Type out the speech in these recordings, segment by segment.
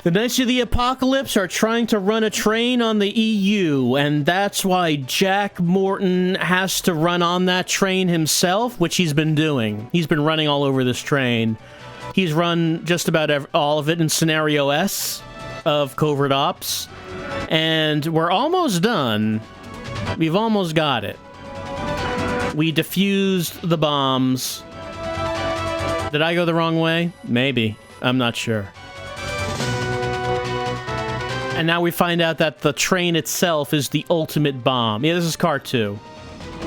The Knights of the Apocalypse are trying to run a train on the EU, and that's why Jack Morton has to run on that train himself, which he's been doing. He's been running all over this train. He's run just about all of it in Scenario S of Covert Ops, and we're almost done. We've almost got it. We defused the bombs. Did I go the wrong way? Maybe. I'm not sure. And now we find out that the train itself is the ultimate bomb. Yeah, this is Car 2.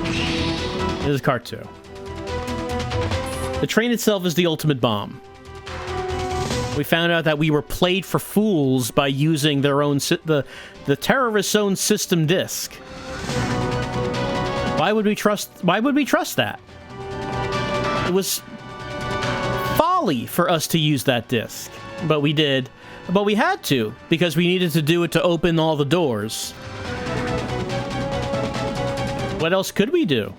This is Car 2. The train itself is the ultimate bomb. We found out that we were played for fools by using their own the terrorist's own system disk. Why would we trust that? It was folly for us to use that disk, but we did. But we had to, because we needed to do it to open all the doors. What else could we do?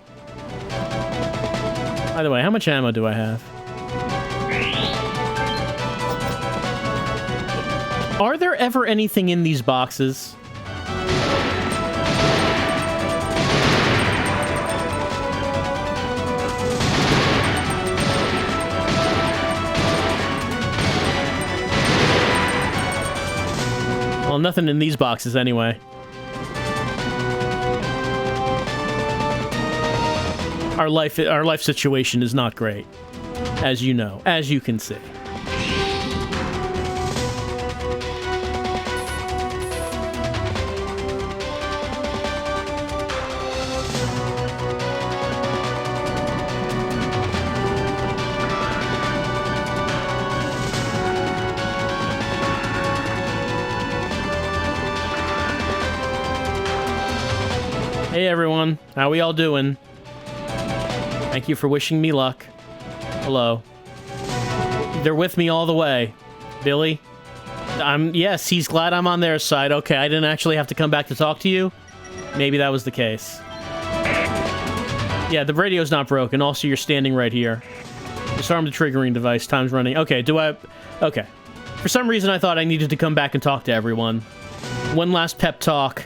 By the way, how much ammo do I have? Are there ever anything in these boxes? Well, nothing in these boxes anyway. Our life situation is not great, as you know, as you can see. Hey everyone, how we all doing? Thank you for wishing me luck. Hello. They're with me all the way. Billy? Yes, he's glad I'm on their side. Okay, I didn't actually have to come back to talk to you. Maybe that was the case. Yeah, the radio's not broken. Also, you're standing right here. Disarm the triggering device. Time's running. Okay, okay. For some reason, I thought I needed to come back and talk to everyone. One last pep talk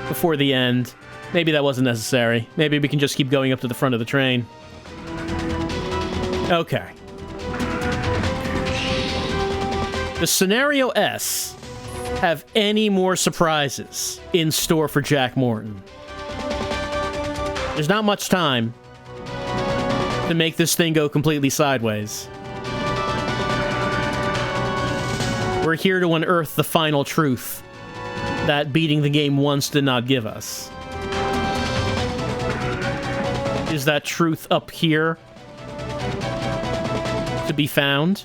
before the end. Maybe that wasn't necessary. Maybe we can just keep going up to the front of the train. Okay. Does Scenario S have any more surprises in store for Jack Morton? There's not much time to make this thing go completely sideways. We're here to unearth the final truth that beating the game once did not give us. Is that truth up here to be found?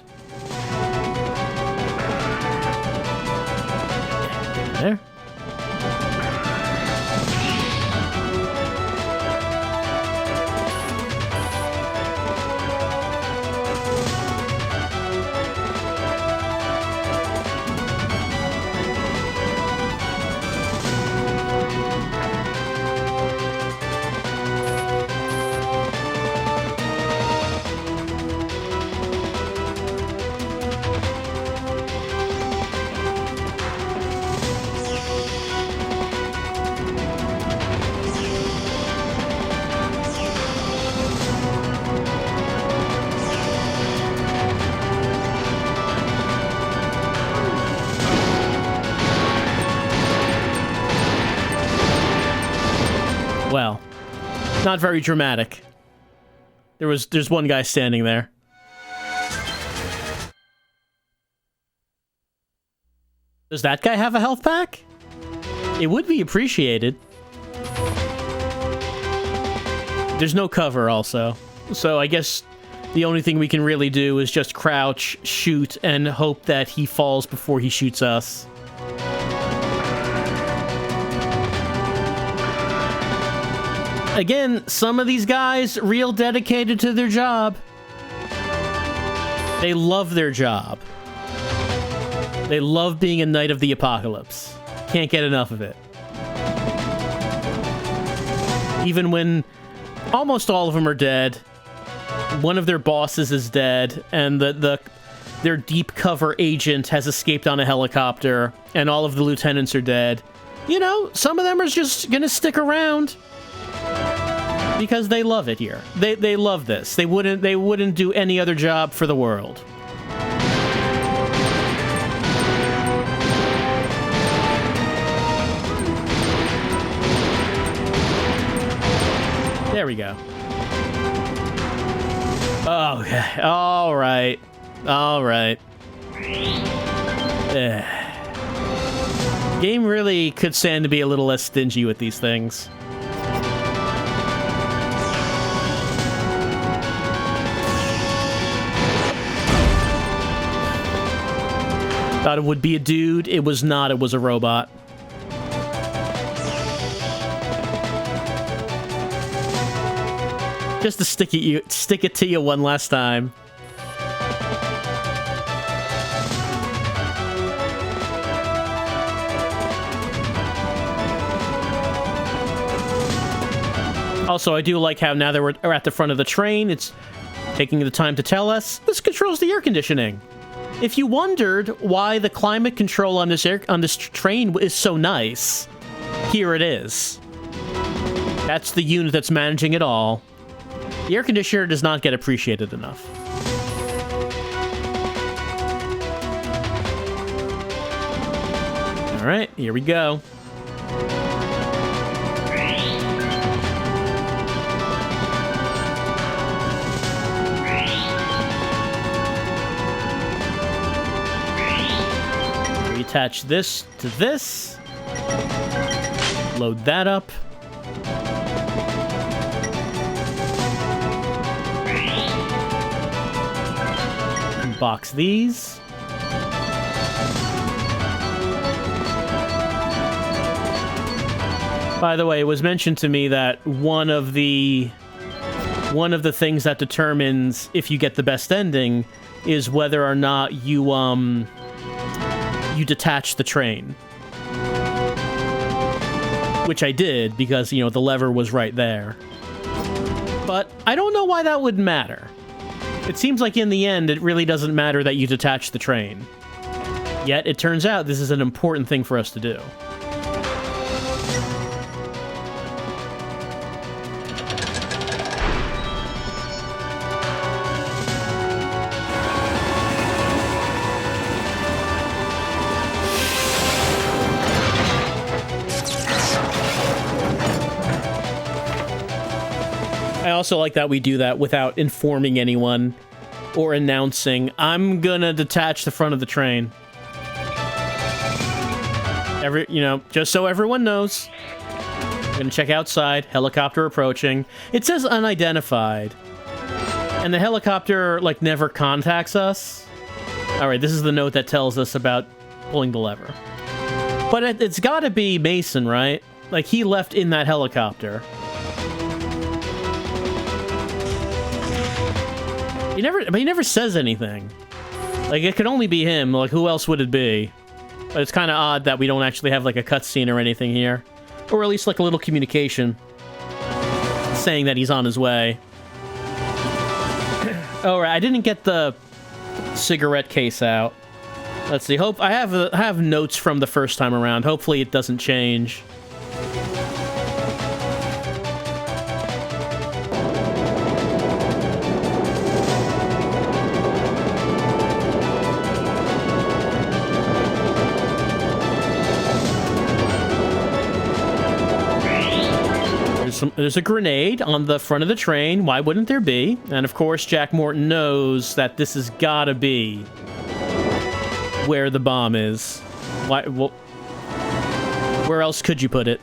There. Well, not very dramatic. There's one guy standing there. Does that guy have a health pack? It would be appreciated. There's no cover also. So I guess the only thing we can really do is just crouch, shoot, and hope that he falls before he shoots us. Again, some of these guys, real dedicated to their job. They love their job. They love being a Knight of the Apocalypse. Can't get enough of it. Even when almost all of them are dead, one of their bosses is dead, and the their deep cover agent has escaped on a helicopter, and all of the lieutenants are dead. You know, some of them are just gonna stick around because they love it here. They love this. They wouldn't do any other job for the world. There we go. Oh, okay. All right. All right. Game really could stand to be a little less stingy with these things. Thought it would be a dude. It was not. It was a robot. Just to stick it to you one last time. Also, I do like how now that we're at the front of the train, it's taking the time to tell us this controls the air conditioning. If you wondered why the climate control on this train is so nice, here it is. That's the unit that's managing it all. The air conditioner does not get appreciated enough. All right, here we go. Attach this to this. Load that up. Unbox these. By the way, it was mentioned to me that one of the things that determines if you get the best ending is whether or not you detach the train. Which I did, because, you know, the lever was right there. But I don't know why that would matter. It seems like in the end, it really doesn't matter that you detach the train. Yet, it turns out this is an important thing for us to do. I also like that we do that without informing anyone or announcing, I'm gonna detach the front of the train. Just so everyone knows. Gonna check outside, helicopter approaching. It says unidentified. And the helicopter, like, never contacts us. Alright, this is the note that tells us about pulling the lever. But it's gotta be Mason, right? Like, he left in that helicopter. He never says anything. Like, it could only be him. Like, who else would it be? But it's kind of odd that we don't actually have, like, a cutscene or anything here. Or at least, like, a little communication saying that he's on his way. Oh, right, I didn't get the cigarette case out. Let's see. I have notes from the first time around. Hopefully it doesn't change. There's a grenade on the front of the train. Why wouldn't there be? And of course, Jack Morton knows that this has gotta be where the bomb is. Why? Well, where else could you put it?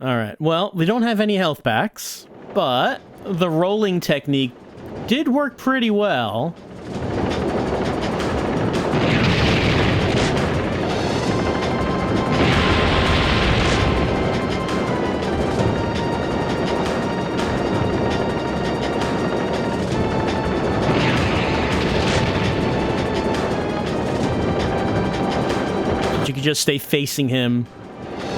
All right. Well, we don't have any health packs, but the rolling technique did work pretty well. You could just stay facing him,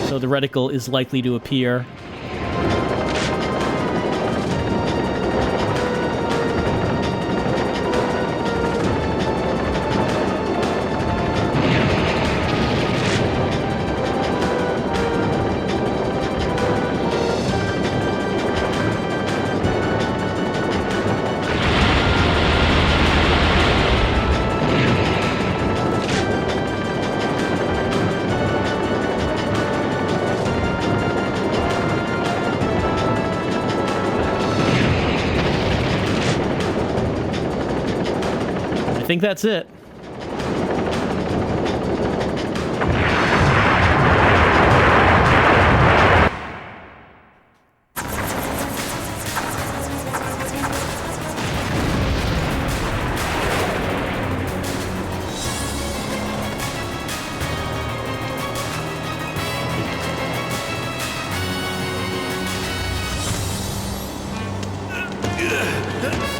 so the reticle is likely to appear. I think that's it.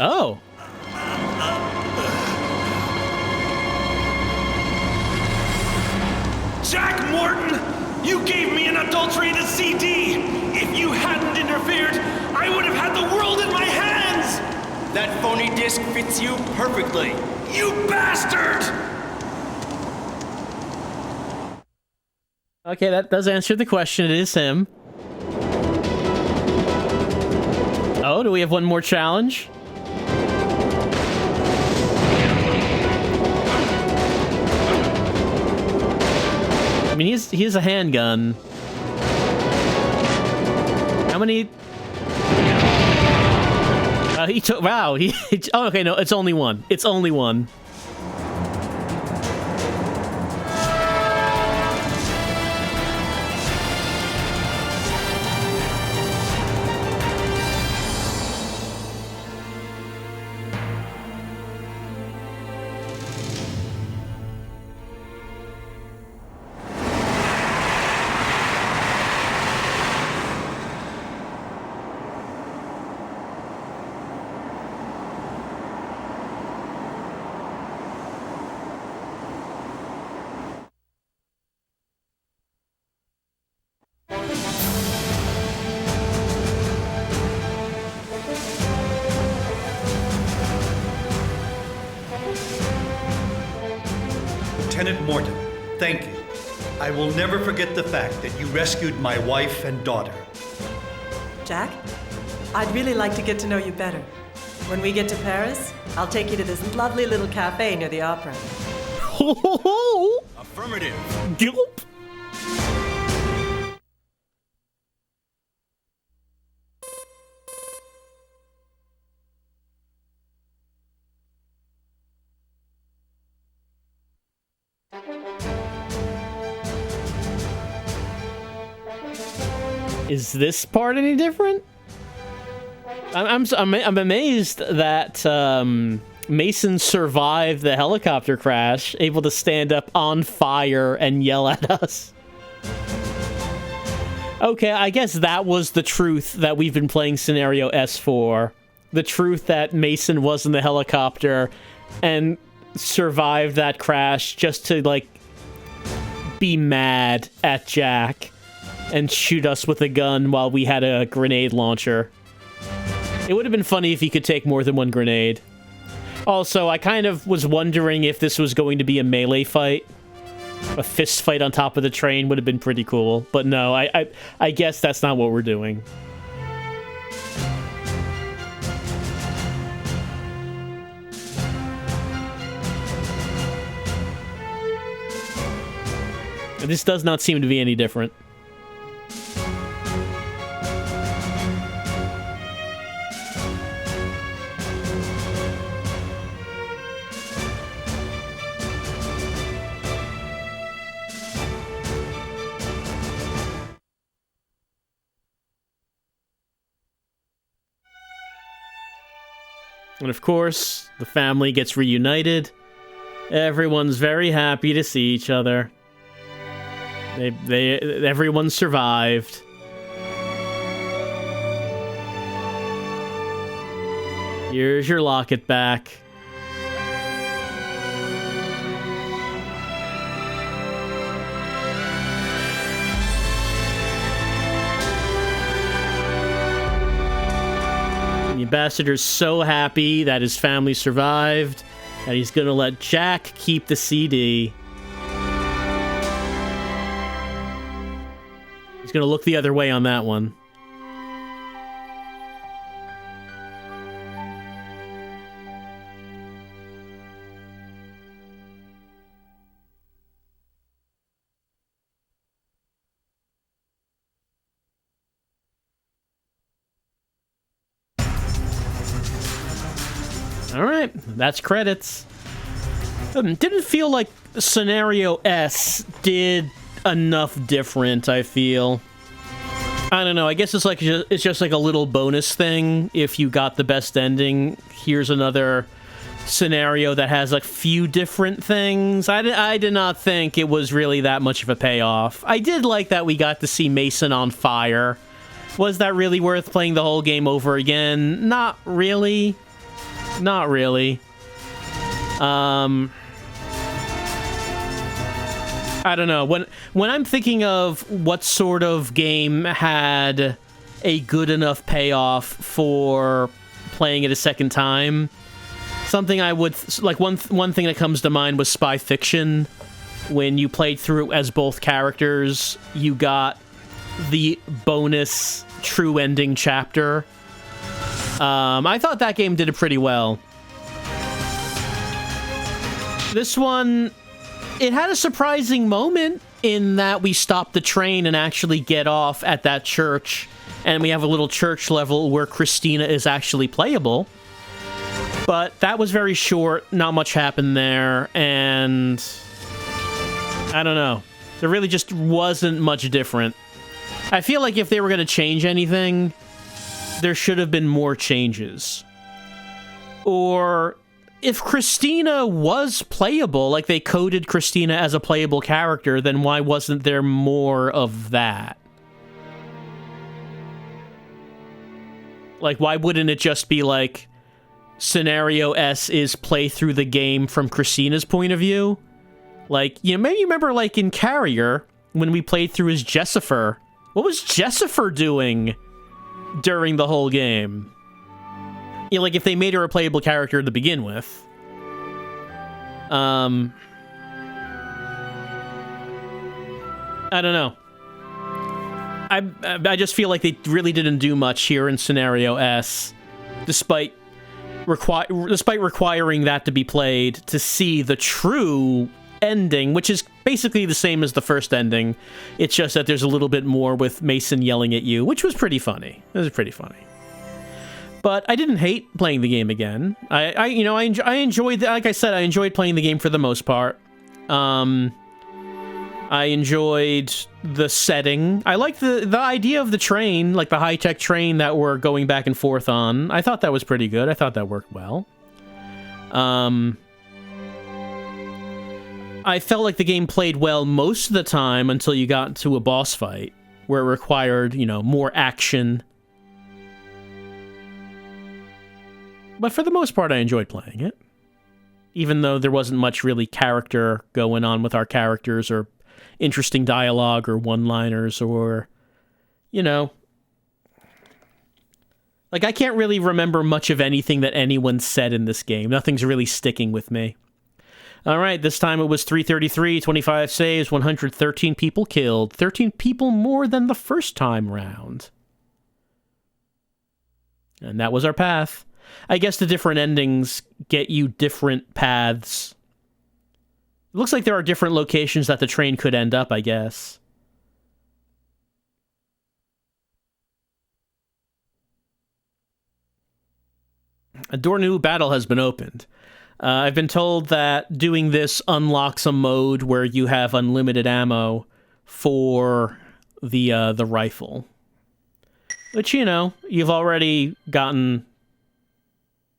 Oh. Jack Morton! You gave me an adulterated CD! If you hadn't interfered, I would have had the world in my hands! That phony disc fits you perfectly. You bastard! Okay, that does answer the question. It is him. Oh, do we have one more challenge? I mean, he has a handgun. How many? He took. Wow. Oh, okay. No, it's only one. It's only one. Lieutenant Morton, thank you. I will never forget the fact that you rescued my wife and daughter. Jack, I'd really like to get to know you better. When we get to Paris, I'll take you to this lovely little cafe near the opera. Affirmative. Gulp. Is this part any different? I'm amazed that Mason survived the helicopter crash, able to stand up on fire and yell at us. Okay, I guess that was the truth that we've been playing Scenario S for. The truth that Mason was in the helicopter and survived that crash just to, like, be mad at Jack and shoot us with a gun while we had a grenade launcher. It would have been funny if he could take more than one grenade. Also, I kind of was wondering if this was going to be a melee fight. A fist fight on top of the train would have been pretty cool. But no, I guess that's not what we're doing. And this does not seem to be any different. And of course, the family gets reunited. Everyone's very happy to see each other. Everyone survived. Here's your locket back. The ambassador's so happy that his family survived that he's gonna let Jack keep the CD. He's gonna look the other way on that one. Alright, that's credits. Didn't feel like Scenario S did enough different, I feel. I don't know, I guess it's just like a little bonus thing. If you got the best ending, here's another scenario that has a few different things. I did not think it was really that much of a payoff. I did like that we got to see Mason on fire. Was that really worth playing the whole game over again? Not really. Not really. I don't know. When I'm thinking of what sort of game had a good enough payoff for playing it a second time, something I would like one thing that comes to mind was Spy Fiction. When you played through as both characters, you got the bonus true ending chapter. I thought that game did it pretty well. This one, it had a surprising moment in that we stopped the train and actually get off at that church, and we have a little church level where Christina is actually playable. But that was very short, not much happened there, and I don't know. There really just wasn't much different. I feel like if they were going to change anything, there should have been more changes. Or if Christina was playable, like they coded Christina as a playable character, then why wasn't there more of that? Like, why wouldn't it just be like, Scenario S is play through the game from Christina's point of view? Like, you know, maybe you remember like in Carrier, when we played through as Jessifer. What was Jessifer doing during the whole game? You know, like if they made her a playable character to begin with. I don't know. I just feel like they really didn't do much here in Scenario S, despite requiring that to be played to see the true ending, which is basically the same as the first ending. It's just that there's a little bit more with Mason yelling at you, which was pretty funny. It was pretty funny. But I didn't hate playing the game again. I enjoyed, like I said, I enjoyed playing the game for the most part. I enjoyed the setting. I liked the idea of the train, like the high-tech train that we're going back and forth on. I thought that was pretty good. I thought that worked well. I felt like the game played well most of the time until you got to a boss fight, where it required, you know, more action. But for the most part, I enjoyed playing it. Even though there wasn't much really character going on with our characters, or interesting dialogue, or one-liners, or, you know. Like, I can't really remember much of anything that anyone said in this game. Nothing's really sticking with me. Alright, this time it was 333, 25 saves, 113 people killed. 13 people more than the first time round. And that was our path. I guess the different endings get you different paths. It looks like there are different locations that the train could end up, I guess. A door to new battle has been opened. I've been told that doing this unlocks a mode where you have unlimited ammo for the rifle. Which, you know, you've already gotten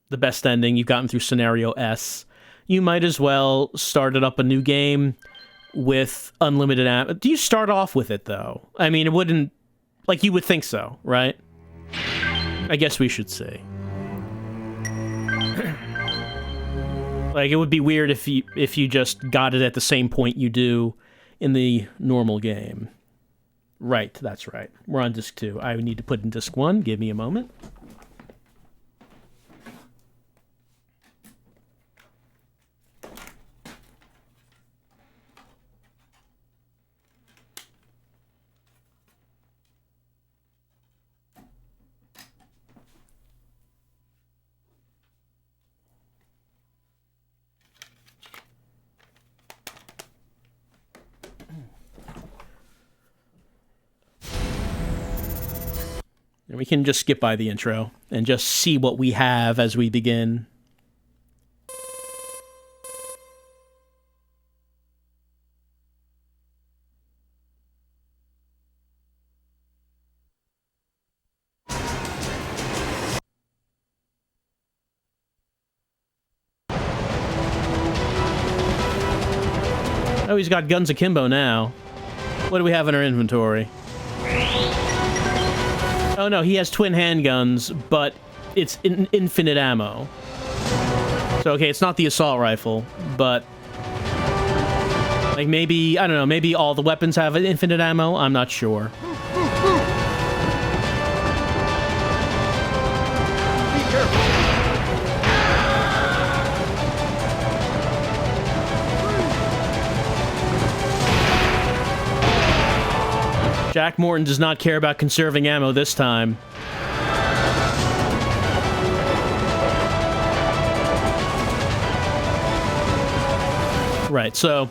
the best ending. You've gotten through Scenario S. You might as well start it up a new game with unlimited ammo. Do you start off with it, though? I mean, it wouldn't... Like, you would think so, right? I guess we should see. Like, it would be weird if you just got it at the same point you do in the normal game. Right, that's right. We're on disc 2. I need to put in disc 1. Give me a moment. And we can just skip by the intro and just see what we have as we begin. Oh, he's got guns akimbo now. What do we have in our inventory? Oh no, he has twin handguns, but it's infinite ammo. So okay, it's not the assault rifle, but... Like maybe, I don't know, maybe all the weapons have infinite ammo? I'm not sure. Be careful. Jack Morton does not care about conserving ammo this time. Right, so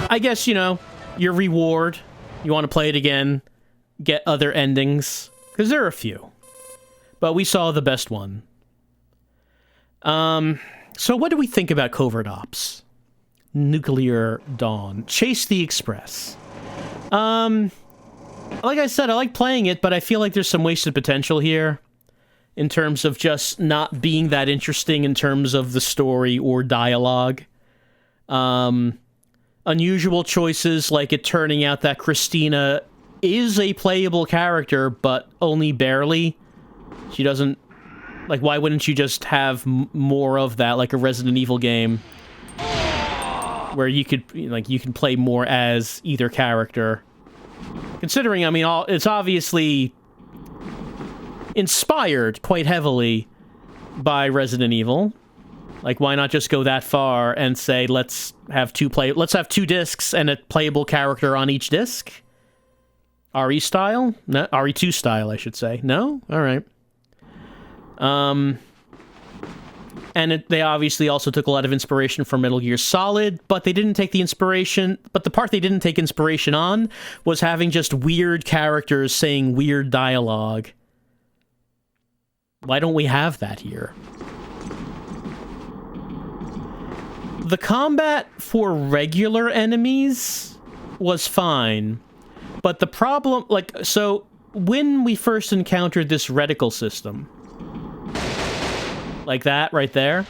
I guess, you know, your reward, you want to play it again, get other endings, because there are a few. But we saw the best one. So what do we think about Covert Ops? Nuclear Dawn. Chase the Express. Like I said, I like playing it, but I feel like there's some wasted potential here in terms of just not being that interesting in terms of the story or dialogue. Unusual choices, like it turning out that Christina is a playable character, but only barely. She doesn't... Like, why wouldn't you just have more of that, like a Resident Evil game, where you could, like, you can play more as either character? Considering, I mean, it's obviously inspired quite heavily by Resident Evil. Like, why not just go that far and say, let's have two discs and a playable character on each disc? RE style? No, RE2 style, I should say. No? Alright. And they obviously also took a lot of inspiration from Metal Gear Solid, but they didn't take the inspiration... But the part they didn't take inspiration on was having just weird characters saying weird dialogue. Why don't we have that here? The combat for regular enemies was fine, but the problem... Like, so, when we first encountered this reticle system... Like that, right there.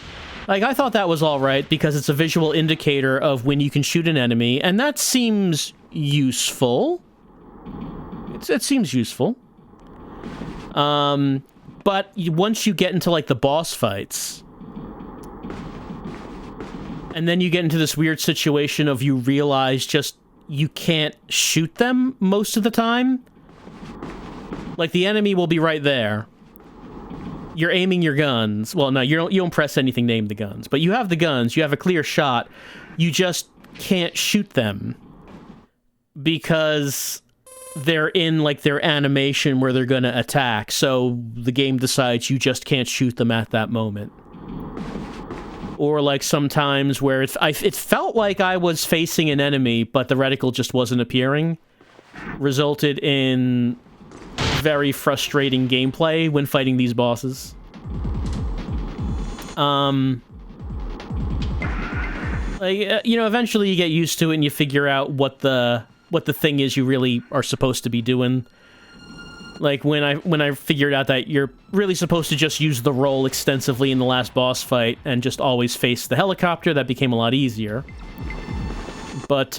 Like, I thought that was alright, because it's a visual indicator of when you can shoot an enemy, and that seems useful. It seems useful. But once you get into, like, the boss fights, and then you get into this weird situation of you realize just you can't shoot them most of the time. Like, the enemy will be right there. You're aiming your guns. Well, no, you don't press anything to aim the guns. But you have the guns. You have a clear shot. You just can't shoot them. Because they're in, like, their animation where they're gonna attack. So the game decides you just can't shoot them at that moment. Or, like, sometimes where it felt like I was facing an enemy, but the reticle just wasn't appearing. Resulted in... very frustrating gameplay when fighting these bosses. Like, you know, eventually you get used to it and you figure out what the thing is you really are supposed to be doing. Like, when I figured out that you're really supposed to just use the roll extensively in the last boss fight and just always face the helicopter, that became a lot easier. But,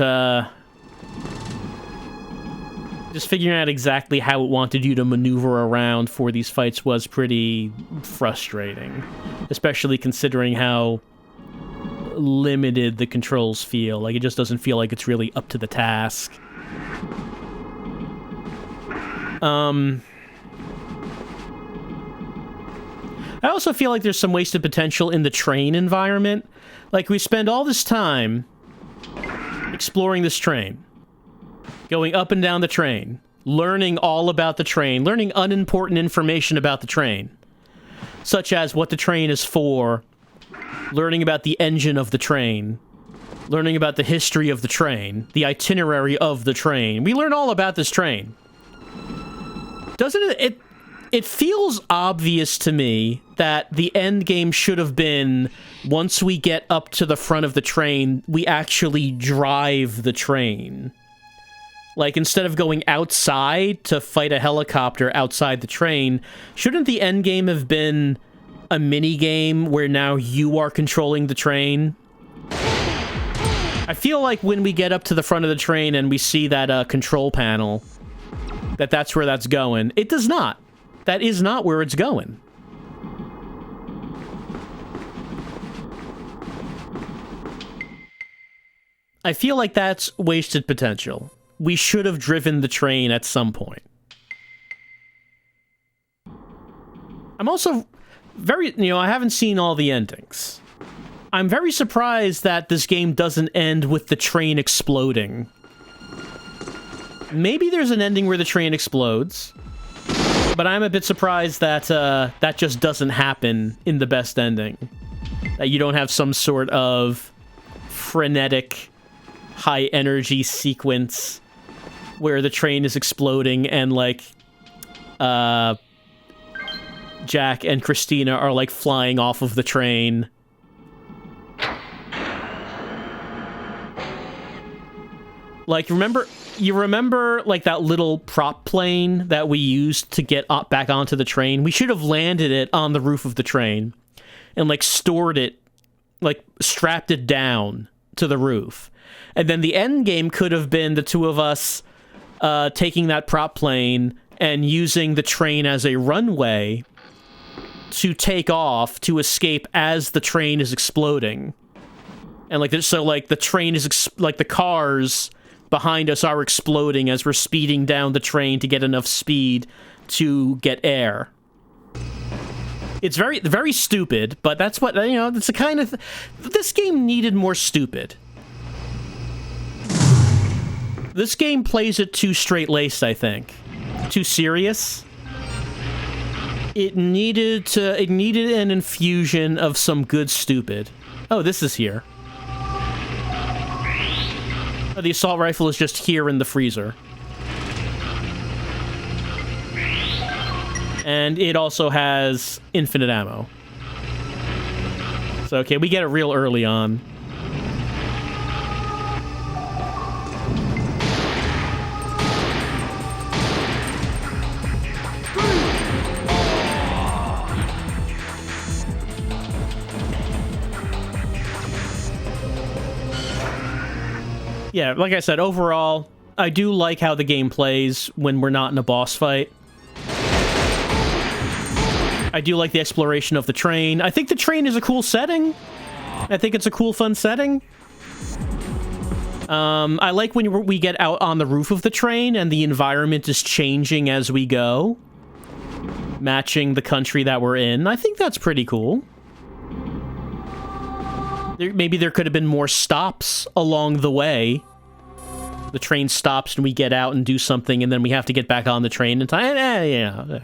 just figuring out exactly how it wanted you to maneuver around for these fights was pretty frustrating. Especially considering how limited the controls feel. Like, it just doesn't feel like it's really up to the task. I also feel like there's some wasted potential in the train environment. Like, we spend all this time exploring this train, going up and down the train, learning all about the train, learning unimportant information about the train, such as what the train is for, learning about the engine of the train, learning about the history of the train, the itinerary of the train. We learn all about this train. Doesn't it... It feels obvious to me that the end game should have been, once we get up to the front of the train, we actually drive the train. Like, instead of going outside to fight a helicopter outside the train, shouldn't the end game have been a mini-game where now you are controlling the train? I feel like when we get up to the front of the train and we see that control panel, that's where that's going. It does not. That is not where it's going. I feel like that's wasted potential. We should have driven the train at some point. I'm also very, I haven't seen all the endings. I'm very surprised that this game doesn't end with the train exploding. Maybe there's an ending where the train explodes. But I'm a bit surprised that that just doesn't happen in the best ending. That you don't have some sort of frenetic, high-energy sequence where the train is exploding and, like, Jack and Christina are, like, flying off of the train. Like, you remember, like, that little prop plane that we used to get back onto the train? We should have landed it on the roof of the train and, like, stored it, like, strapped it down to the roof. And then the end game could have been the two of us taking that prop plane and using the train as a runway to take off to escape as the train is exploding. And, like, so, like, the train is, like, the cars behind us are exploding as we're speeding down the train to get enough speed to get air. It's very, very stupid, but that's what, that's the kind of... This game needed more stupid. This game plays it too straight-laced, I think. Too serious. It needed an infusion of some good stupid. Oh, this is here. The assault rifle is just here in the freezer. And it also has infinite ammo. So, okay, we get it real early on. Yeah, like I said, overall, I do like how the game plays when we're not in a boss fight. I do like the exploration of the train. I think the train is a cool setting. I think it's a cool, fun setting. I like when we get out on the roof of the train and the environment is changing as we go, matching the country that we're in. I think that's pretty cool. Maybe there could have been more stops along the way. The train stops and we get out and do something, and then we have to get back on the train in time. Yeah.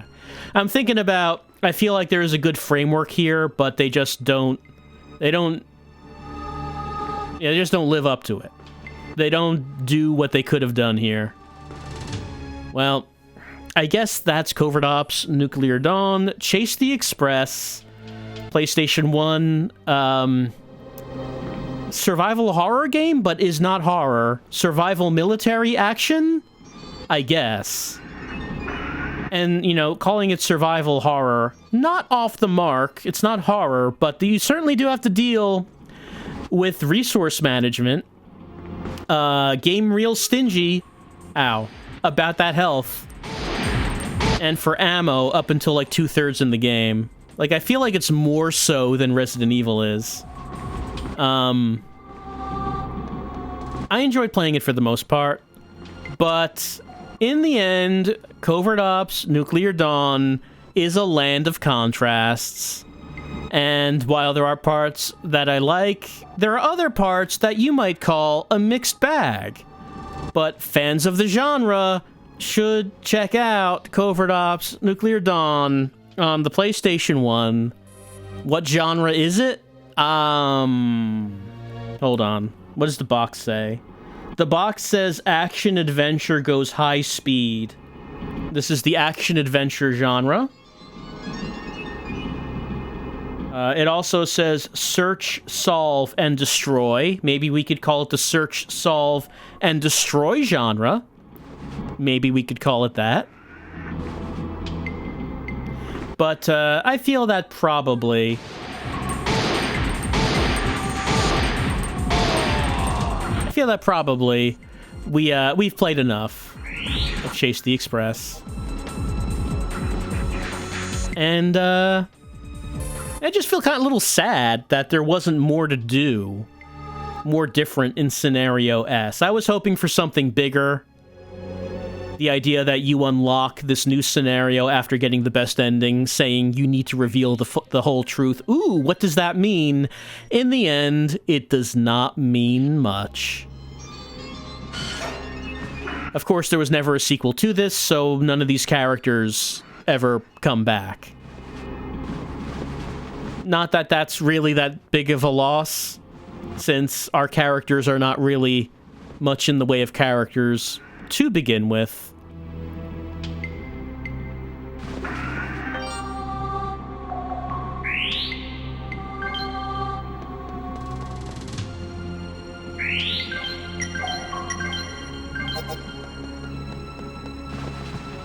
I'm thinking about... I feel like there is a good framework here, but they just don't... They just don't live up to it. They don't do what they could have done here. Well, I guess that's Covert Ops, Nuclear Dawn, Chase the Express, PlayStation 1, survival horror game, but is not horror. Survival military action? I guess. And, you know, calling it survival horror, not off the mark. It's not horror, but you certainly do have to deal with resource management. Game real stingy, about that health. And for ammo up until like 2/3 in the game. Like, I feel like it's more so than Resident Evil is. I enjoyed playing it for the most part, but in the end, Covert Ops, Nuclear Dawn is a land of contrasts. And while there are parts that I like, there are other parts that you might call a mixed bag. But fans of the genre should check out Covert Ops, Nuclear Dawn on the PlayStation 1. What genre is it? Hold on. What does the box say? The box says action-adventure goes high speed. This is the action-adventure genre. It also says search, solve, and destroy. Maybe we could call it the search, solve, and destroy genre. Maybe we could call it that. But I feel that probably... we've played enough of Chase the Express. And I just feel kind of a little sad that there wasn't more to do, more different in Scenario S. I was hoping for something bigger. The idea that you unlock this new scenario after getting the best ending, saying you need to reveal the whole truth. Ooh, what does that mean? In the end, it does not mean much. Of course, there was never a sequel to this, so none of these characters ever come back. Not that that's really that big of a loss, since our characters are not really much in the way of characters to begin with.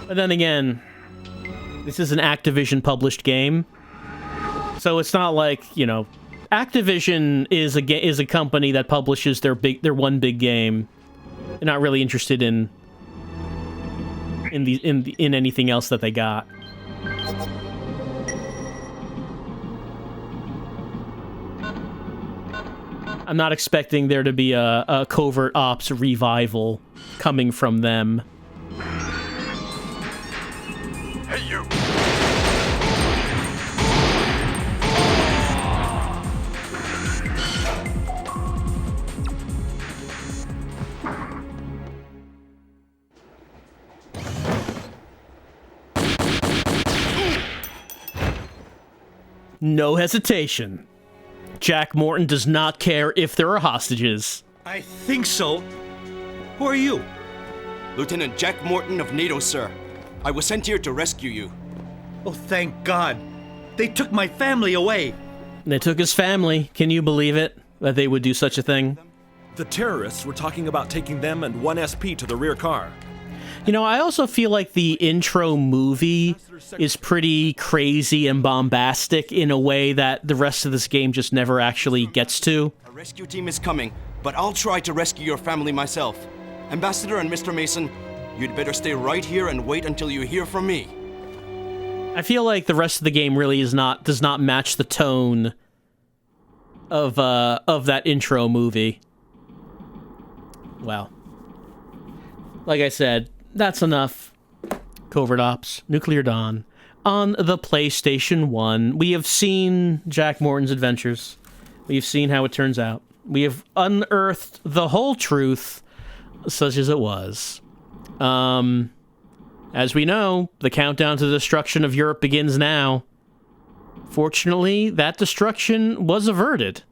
But then again, this is an Activision-published game, so it's not like, you know, Activision is a company that publishes their one big game. They're not really interested in anything else that they got. I'm not expecting there to be a Covert Ops revival coming from them. Hey, you! No hesitation. Jack Morton does not care if there are hostages. I think so. Who are you? Lieutenant Jack Morton of NATO, sir. I was sent here to rescue you. Oh, thank God. They took my family away. They took his family. Can you believe it? That they would do such a thing? The terrorists were talking about taking them and one SP to the rear car. You know, I also feel like the intro movie is pretty crazy and bombastic in a way that the rest of this game just never actually gets to. A rescue team is coming, but I'll try to rescue your family myself. Ambassador and Mr. Mason, you'd better stay right here and wait until you hear from me. I feel like the rest of the game really does not match the tone of that intro movie. Well, like I said, that's enough. Covert Ops, Nuclear Dawn, on the PlayStation 1. We have seen Jack Morton's adventures. We've seen how it turns out. We have unearthed the whole truth, such as it was. As we know, the countdown to the destruction of Europe begins now. Fortunately, that destruction was averted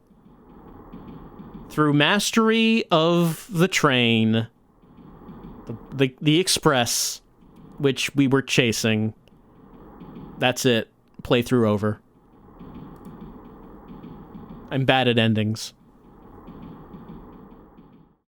through mastery of the train, the express, which we were chasing. That's it. Playthrough over. I'm bad at endings.